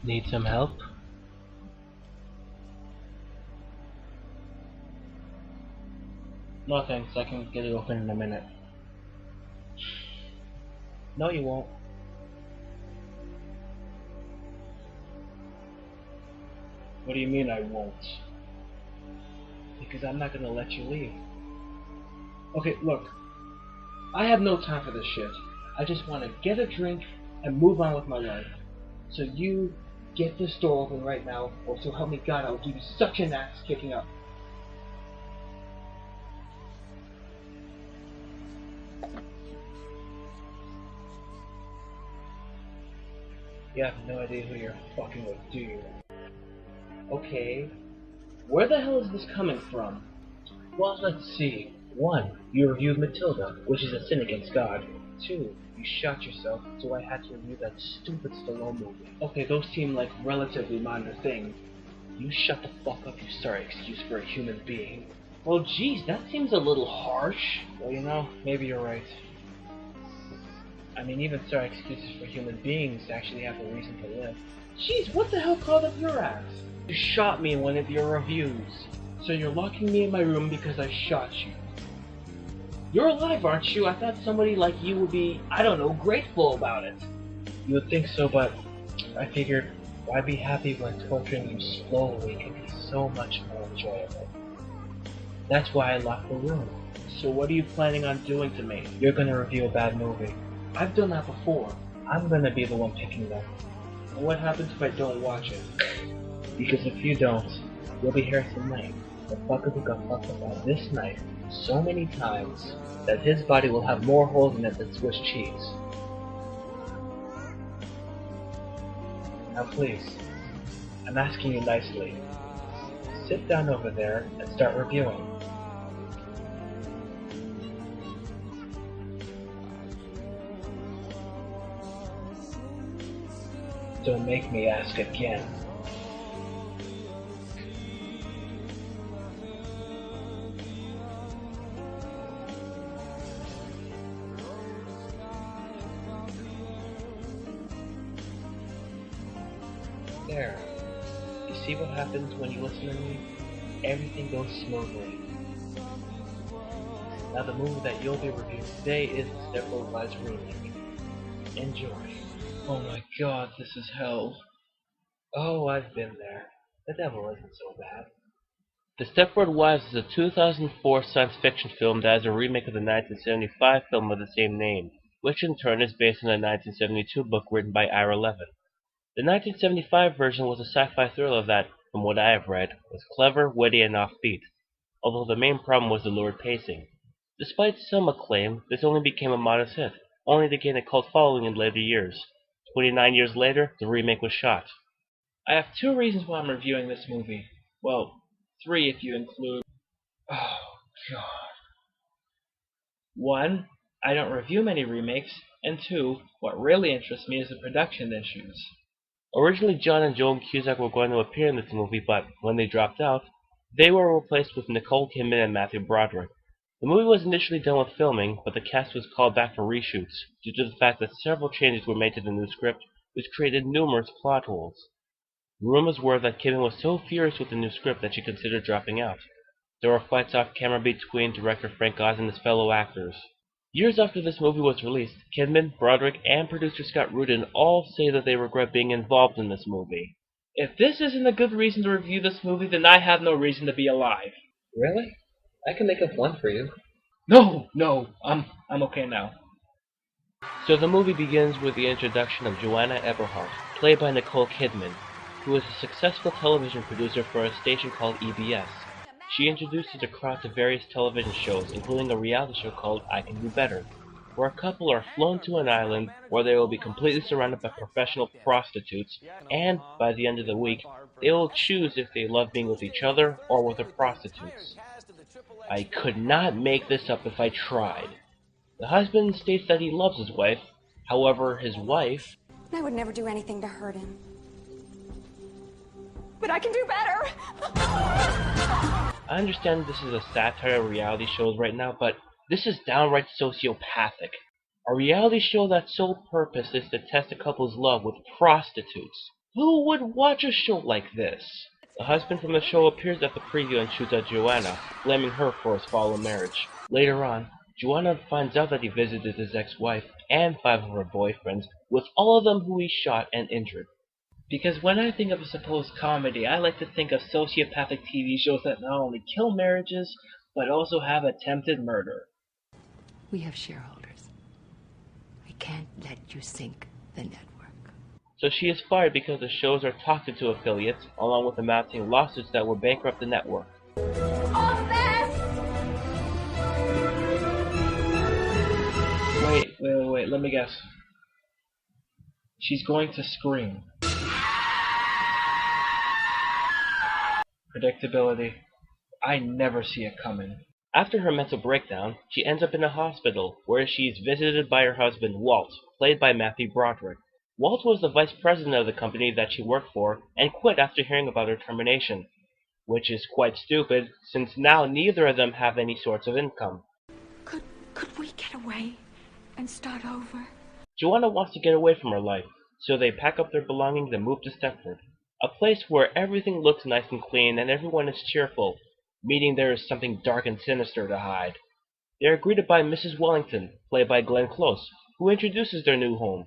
Need some help? No thanks, I can get it open in a minute. No, you won't. What do you mean I won't? Because I'm not gonna let you leave. Okay, look. I have no time for this shit. I just want to get a drink and move on with my life. So you get this door open right now, or so help me God, I'll give you such an ass kicking up. You have no idea who you're fucking with, do you? Okay. Where the hell is this coming from? Well, let's see. 1. You reviewed Matilda, which is a sin against God. 2. You shot yourself, so I had to review that stupid Stallone movie. Okay, those seem like relatively minor things. You shut the fuck up, you sorry excuse for a human being. Well, geez, that seems a little harsh. Well, you know, maybe you're right. I mean, even sorry excuses for human beings actually have a reason to live. Jeez, what the hell called up your ass? You shot me in one of your reviews. So you're locking me in my room because I shot you. You're alive, aren't you? I thought somebody like you would be, I don't know, grateful about it. You would think so, but I figured, why be happy when torturing you slowly can be so much more enjoyable? That's why I locked the room. So what are you planning on doing to me? You're gonna review a bad movie. I've done that before. I'm gonna be the one picking them. And what happens if I don't watch it? Because if you don't, you'll be Harrison Laine, the fucker who got fucked up by this knife so many times that his body will have more holes in it than Swiss cheese. Now please, I'm asking you nicely. Sit down over there and start reviewing. Don't make me ask again. There. You see what happens when you listen to me? Everything goes smoothly. Now the movie that you'll be reviewing today is the Stepford remake. Enjoy. Oh my god, this is hell. Oh, I've been there. The devil isn't so bad. The Stepford Wives is a 2004 science fiction film that is a remake of the 1975 film of the same name, which in turn is based on a 1972 book written by Ira Levin. The 1975 version was a sci-fi thriller that, from what I have read, was clever, witty, and offbeat, although the main problem was the lurid pacing. Despite some acclaim, this only became a modest hit, only to gain a cult following in later years. 29 years later, the remake was shot. I have 2 reasons why I'm reviewing this movie. Well, 3 if you include... Oh, God. 1, I don't review many remakes, and 2, what really interests me is the production issues. Originally, John and Joan Cusack were going to appear in this movie, but when they dropped out, they were replaced with Nicole Kidman and Matthew Broderick. The movie was initially done with filming, but the cast was called back for reshoots, due to the fact that several changes were made to the new script, which created numerous plot holes. Rumors were that Kidman was so furious with the new script that she considered dropping out. There were fights off camera between director Frank Oz and his fellow actors. Years after this movie was released, Kidman, Broderick, and producer Scott Rudin all say that they regret being involved in this movie. If this isn't a good reason to review this movie, then I have no reason to be alive. Really? I can make up one for you. No, I'm okay now. So the movie begins with the introduction of Joanna Everhart, played by Nicole Kidman, who is a successful television producer for a station called EBS. She introduces a crowd to various television shows, including a reality show called I Can Do Better, where a couple are flown to an island where they will be completely surrounded by professional prostitutes, and by the end of the week, they will choose if they love being with each other or with the prostitutes. I could not make this up if I tried. The husband states that he loves his wife, however, his wife... I would never do anything to hurt him. But I can do better! I understand this is a satire of reality shows right now, but this is downright sociopathic. A reality show that's sole purpose is to test a couple's love with prostitutes. Who would watch a show like this? The husband from the show appears at the preview and shoots at Joanna, blaming her for his fallen marriage. Later on, Joanna finds out that he visited his ex-wife and 5 of her boyfriends, with all of them who he shot and injured. Because when I think of a supposed comedy, I like to think of sociopathic TV shows that not only kill marriages, but also have attempted murder. We have shareholders. I can't let you sink the network. So she is fired because the shows are toxic to affiliates, along with amassing lawsuits that will bankrupt the network. Wait, let me guess. She's going to scream. Predictability. I never see it coming. After her mental breakdown, she ends up in a hospital, where she is visited by her husband, Walt, played by Matthew Broderick. Walt was the vice president of the company that she worked for, and quit after hearing about her termination. Which is quite stupid, since now neither of them have any sorts of income. Could we get away and start over? Joanna wants to get away from her life, so they pack up their belongings and move to Stepford, a place where everything looks nice and clean and everyone is cheerful, meaning there is something dark and sinister to hide. They are greeted by Mrs. Wellington, played by Glenn Close, who introduces their new home.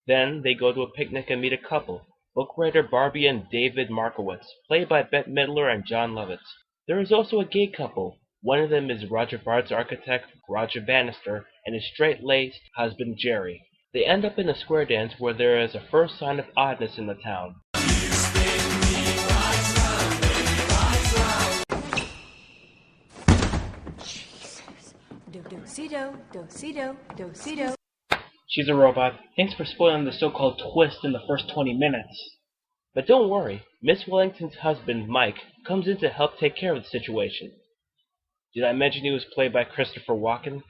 Then they go to a picnic and meet a couple, book writer Barbie and David Markowitz, played by Bette Midler and John Lovitz. There is also a gay couple. One of them is Roger Bard's architect, Roger Bannister, and his straight-laced husband, Jerry. They end up in a square dance where there is a first sign of oddness in the town. Jesus. Do-do-si-do. She's a robot. Thanks for spoiling the so-called twist in the first 20 minutes. But don't worry, Miss Wellington's husband, Mike, comes in to help take care of the situation. Did I mention he was played by Christopher Walken?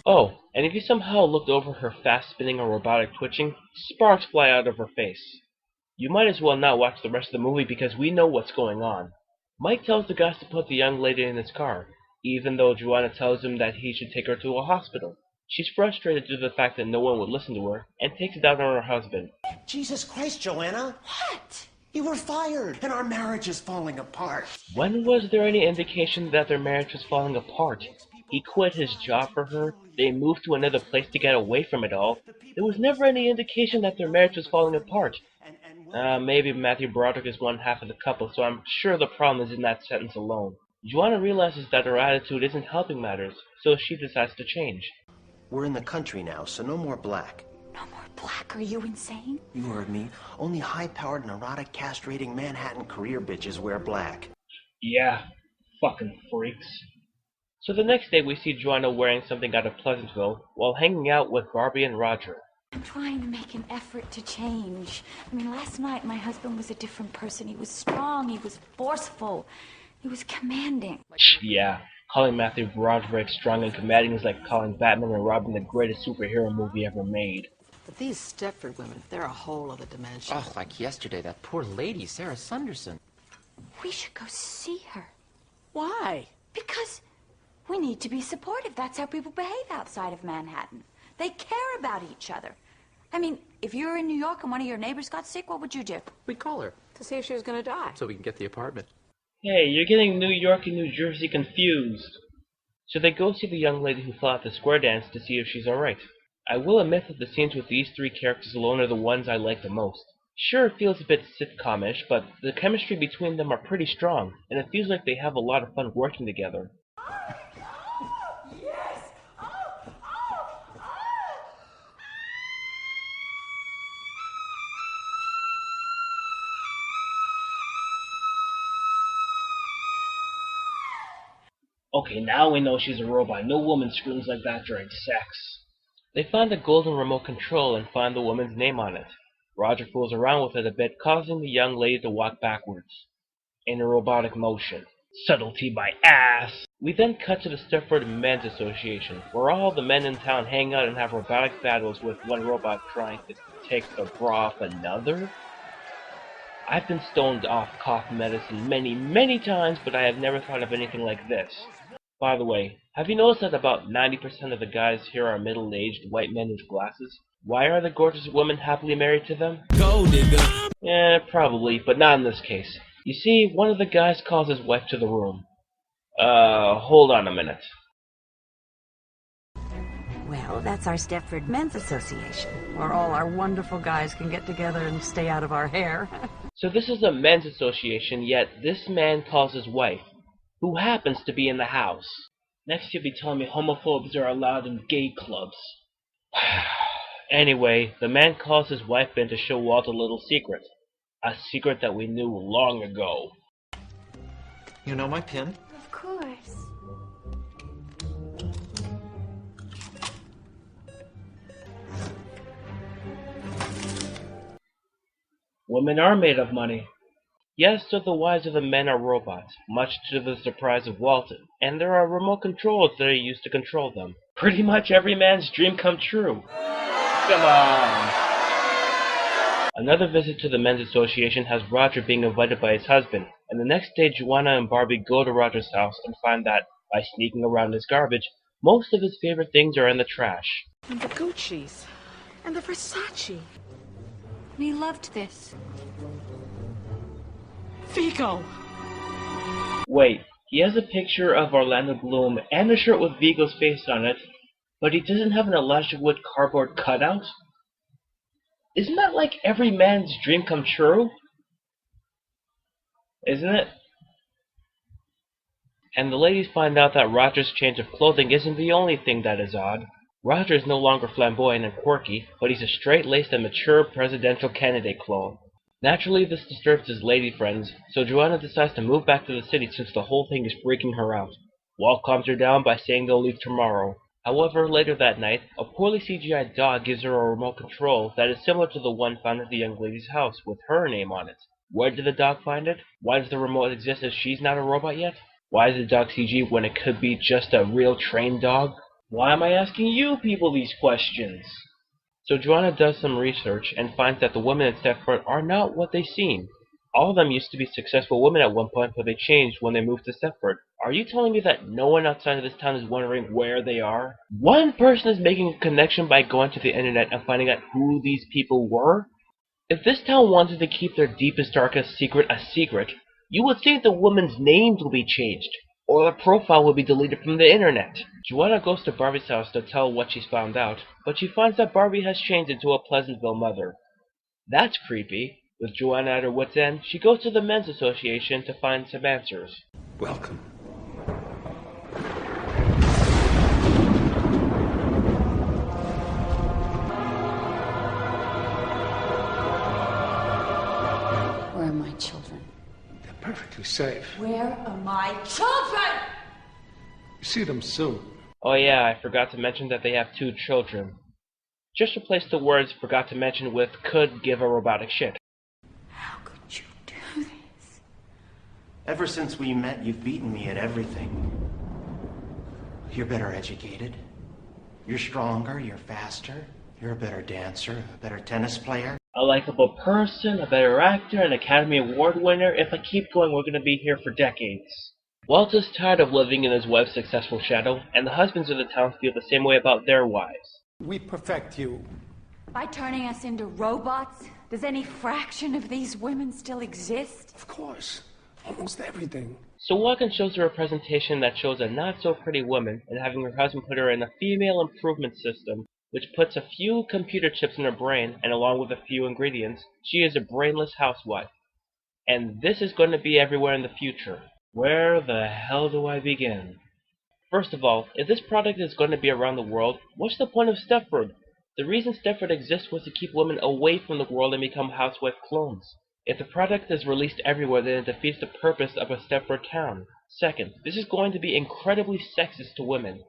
Oh, and if you somehow looked over her fast spinning or robotic twitching, sparks fly out of her face. You might as well not watch the rest of the movie because we know what's going on. Mike tells the guys to put the young lady in his car, even though Joanna tells him that he should take her to a hospital. She's frustrated due to the fact that no one would listen to her, and takes it out on her husband. Jesus Christ, Joanna! What? You were fired, and our marriage is falling apart. When was there any indication that their marriage was falling apart? He quit his job for her, they moved to another place to get away from it all. There was never any indication that their marriage was falling apart. Maybe Matthew Broderick is one half of the couple, so I'm sure the problem is in that sentence alone. Joanna realizes that her attitude isn't helping matters, so she decides to change. We're in the country now, so no more black. No more black? Are you insane? You heard me. Only high-powered, neurotic, castrating Manhattan career bitches wear black. Yeah, fucking freaks. So the next day we see Joanna wearing something out of Pleasantville while hanging out with Barbie and Roger. I'm trying to make an effort to change. I mean, last night my husband was a different person. He was strong, he was forceful, he was commanding. Yeah, calling Matthew Broderick strong and commanding is like calling Batman and Robin the greatest superhero movie ever made. But these Stepford women, they're a whole other dimension. Oh, like yesterday, that poor lady, Sarah Sunderson. We should go see her. Why? Because we need to be supportive. That's how people behave outside of Manhattan. They care about each other. I mean, if you were in New York and one of your neighbors got sick, what would you do? We'd call her To see if she was going to die. so we can get the apartment. Hey, you're getting New York and New Jersey confused. So they go see the young lady who fell at the square dance to see if she's alright. I will admit that the scenes with these three characters alone are the ones I like the most. Sure, it feels a bit sitcom-ish, but the chemistry between them are pretty strong, and it feels like they have a lot of fun working together. Okay, now we know she's a robot. No woman screams like that during sex. They find the golden remote control and find the woman's name on it. Roger fools around with it a bit, causing the young lady to walk backwards in a robotic motion. Subtlety by ass! We then cut to the Stepford Men's Association, where all the men in town hang out and have robotic battles with one robot trying to take the bra off another. I've been stoned off cough medicine many times, but I have never thought of anything like this. By the way, have you noticed that about 90% of the guys here are middle-aged white men with glasses? Why are the gorgeous women happily married to them? Gold digger. Probably, but not in this case. You see, one of the guys calls his wife to the room. Hold on a minute. Well, that's our Stepford Men's Association, where all our wonderful guys can get together and stay out of our hair. So this is a men's association, yet this man calls his wife, who happens to be in the house. Next you'll be telling me homophobes are allowed in gay clubs. Anyway, the man calls his wife in to show Walt a little secret. A secret that we knew long ago. You know my pin? Of course. Women are made of money. Yes, so the wives of the men are robots, much to the surprise of Walton, and there are remote controls that are used to control them. Pretty much every man's dream come true. Come on! Another visit to the men's association has Roger being invited by his husband, and the next day Joanna and Barbie go to Roger's house and find that, by sneaking around his garbage, most of his favorite things are in the trash. And the Gucci's. And the Versace. And he loved this. Vigo. Wait, he has a picture of Orlando Bloom and a shirt with Vigo's face on it, but he doesn't have an Elijah Wood cardboard cutout? Isn't that like every man's dream come true? Isn't it? And the ladies find out that Roger's change of clothing isn't the only thing that is odd. Roger is no longer flamboyant and quirky, but he's a straight-laced and mature presidential candidate clone. Naturally, this disturbs his lady friends, so Joanna decides to move back to the city since the whole thing is freaking her out. Walt calms her down by saying they'll leave tomorrow. However, later that night, a poorly CGI'd dog gives her a remote control that is similar to the one found at the young lady's house, with her name on it. Where did the dog find it? Why does the remote exist if she's not a robot yet? Why is the dog CG when it could be just a real trained dog? Why am I asking you people these questions? So Joanna does some research and finds that the women at Stepford are not what they seem. All of them used to be successful women at one point, but they changed when they moved to Stepford. Are you telling me that no one outside of this town is wondering where they are? One person is making a connection by going to the internet and finding out who these people were? If this town wanted to keep their deepest, darkest secret a secret, you would think the women's names will be changed, or the profile will be deleted from the internet. Joanna goes to Barbie's house to tell what she's found out, but she finds that Barbie has changed into a Pleasantville mother. That's creepy. With Joanna at her wit's end, she goes to the Men's Association to find some answers. Welcome. Where are my children? They're perfectly safe. Where are my children? You see them soon. Oh yeah, I forgot to mention that they have 2 children. Just replace the words "forgot to mention" with "could give a robotic shit." How could you do this? Ever since we met, you've beaten me at everything. You're better educated. You're stronger, you're faster. You're a better dancer, a better tennis player. A likable person, a better actor, an Academy Award winner. If I keep going, we're gonna be here for decades. Walt is tired of living in his wife's successful shadow, and the husbands of the town feel the same way about their wives. We perfect you. By turning us into robots, does any fraction of these women still exist? Of course. Almost everything. So Walken shows her a presentation that shows a not-so-pretty woman and having her husband put her in a female improvement system, which puts a few computer chips in her brain, and along with a few ingredients, she is a brainless housewife. And this is going to be everywhere in the future. Where the hell do I begin? First of all, if this product is going to be around the world, what's the point of Stepford? The reason Stepford exists was to keep women away from the world and become housewife clones. If the product is released everywhere, then it defeats the purpose of a Stepford town. Second, this is going to be incredibly sexist to women.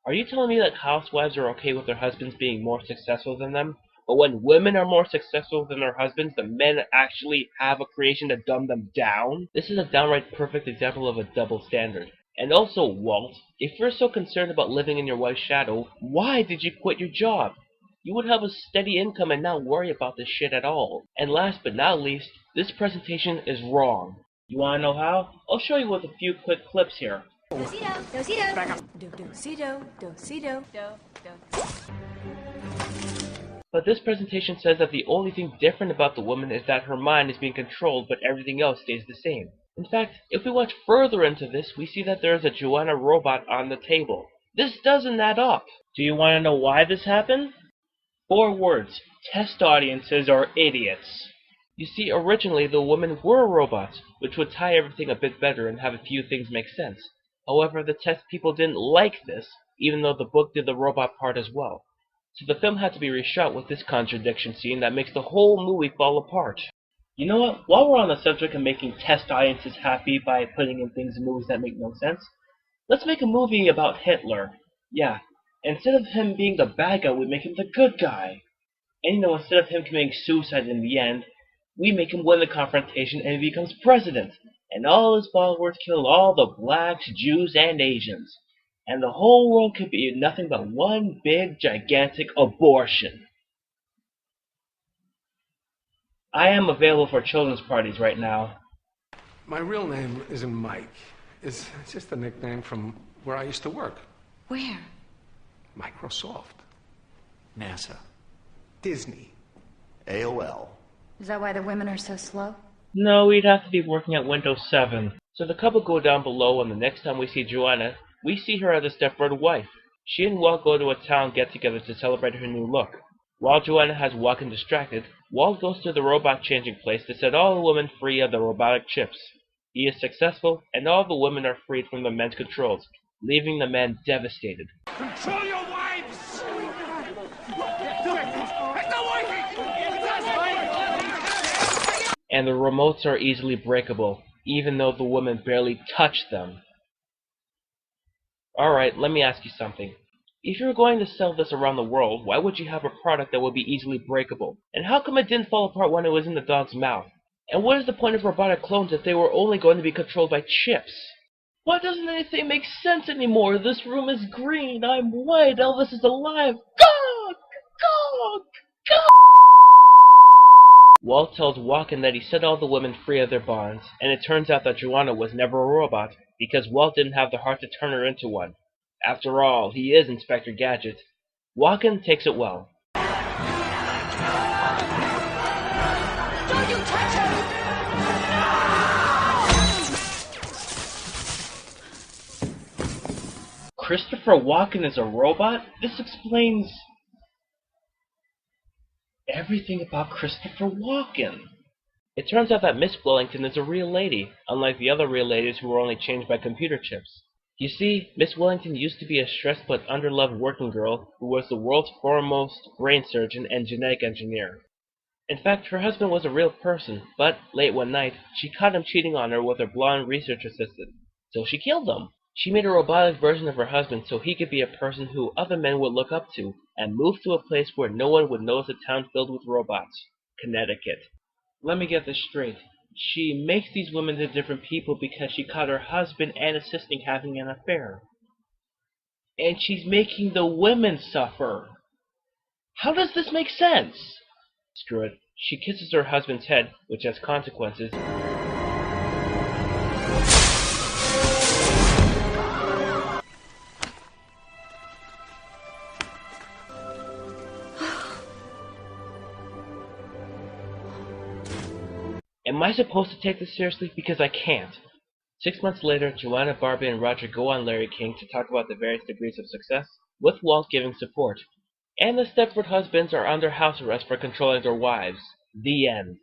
Are you telling me that housewives are okay with their husbands being more successful than them? But when women are more successful than their husbands, the men actually have a creation to dumb them down? This is a downright perfect example of a double standard. And also, Walt, if you're so concerned about living in your wife's shadow, why did you quit your job? You would have a steady income and not worry about this shit at all. And last but not least, this presentation is wrong. You wanna know how? I'll show you with a few quick clips here. Do-si-do, do-si-do, do-si-do, do-si-do, do. But this presentation says that the only thing different about the woman is that her mind is being controlled, but everything else stays the same. In fact, if we watch further into this, we see that there is a Joanna robot on the table. This doesn't add up. Do you want to know why this happened? 4 words. Test audiences are idiots. You see, originally the women were robots, which would tie everything a bit better and have a few things make sense. However, the test people didn't like this, even though the book did the robot part as well. So the film had to be reshot with this contradiction scene that makes the whole movie fall apart. You know what? While we're on the subject of making test audiences happy by putting in things in movies that make no sense, let's make a movie about Hitler. Yeah, instead of him being the bad guy, we make him the good guy. And you know, instead of him committing suicide in the end, we make him win the confrontation and he becomes president. And all his followers kill all the blacks, Jews, and Asians. And the whole world could be nothing but one big, gigantic abortion. I am available for children's parties right now. My real name isn't Mike. It's just a nickname from where I used to work. Where? Microsoft. NASA. Disney. AOL. Is that why the women are so slow? No, we'd have to be working at Windows 7. So the couple go down below, and the next time we see Joanna, we see her as a Stepford wife. She and Walt go to a town get-together to celebrate her new look. While Joanna has Walken distracted, Walt goes to the robot changing place to set all the women free of the robotic chips. He is successful, and all the women are freed from the men's controls, leaving the men devastated. Control your wives! And the remotes are easily breakable, even though the women barely touch them. Alright, let me ask you something. If you were going to sell this around the world, why would you have a product that would be easily breakable? And how come it didn't fall apart when it was in the dog's mouth? And what is the point of robotic clones if they were only going to be controlled by chips? Why doesn't anything make sense anymore? This room is green, I'm white, Elvis is alive. Gog! Gog! Gog! Walt tells Walken that he set all the women free of their bonds, and it turns out that Joanna was never a robot, because Walt didn't have the heart to turn her into one. After all, he is Inspector Gadget. Walken takes it well. Don't you touch her! Christopher Walken is a robot? This explains everything about Christopher Walken. It turns out that Miss Wellington is a real lady, unlike the other real ladies who were only changed by computer chips. You see, Miss Wellington used to be a stressed but underloved working girl who was the world's foremost brain surgeon and genetic engineer. In fact, her husband was a real person, but late one night, she caught him cheating on her with her blonde research assistant, so she killed him. She made a robotic version of her husband so he could be a person who other men would look up to, and moved to a place where no one would notice a town filled with robots. Connecticut. Let me get this straight. She makes these women into different people because she caught her husband and assistant having an affair. And she's making the women suffer. How does this make sense? Screw it. She kisses her husband's head, which has consequences. Am I supposed to take this seriously? Because I can't. 6 months later, Joanna, Barbie, and Roger go on Larry King to talk about the various degrees of success, with Walt giving support. And the Stepford husbands are under house arrest for controlling their wives. The end.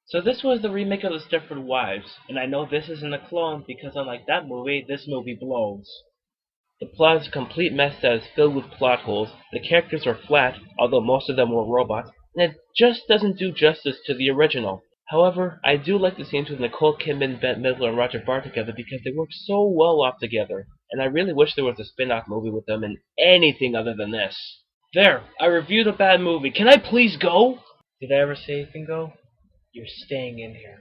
So this was the remake of the Stepford Wives, and I know this isn't a clone because unlike that movie, this movie blows. The plot is a complete mess that is filled with plot holes, the characters are flat, although most of them were robots, and it just doesn't do justice to the original. However, I do like the scenes with Nicole Kidman, Bette Midler, and Roger Barr together because they work so well off together, and I really wish there was a spin-off movie with them in anything other than this. There, I reviewed a bad movie. Can I please go? Did I ever say you can go? You're staying in here.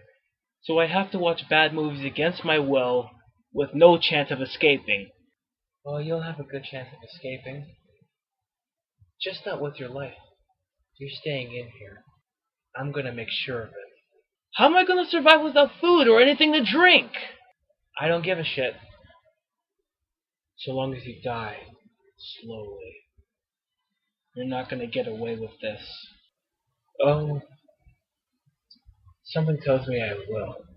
So I have to watch bad movies against my will, with no chance of escaping. Well, you'll have a good chance of escaping. Just not with your life. You're staying in here. I'm gonna make sure of it. How am I gonna survive without food or anything to drink? I don't give a shit. So long as you die slowly. You're not gonna get away with this. Oh, something tells me I will.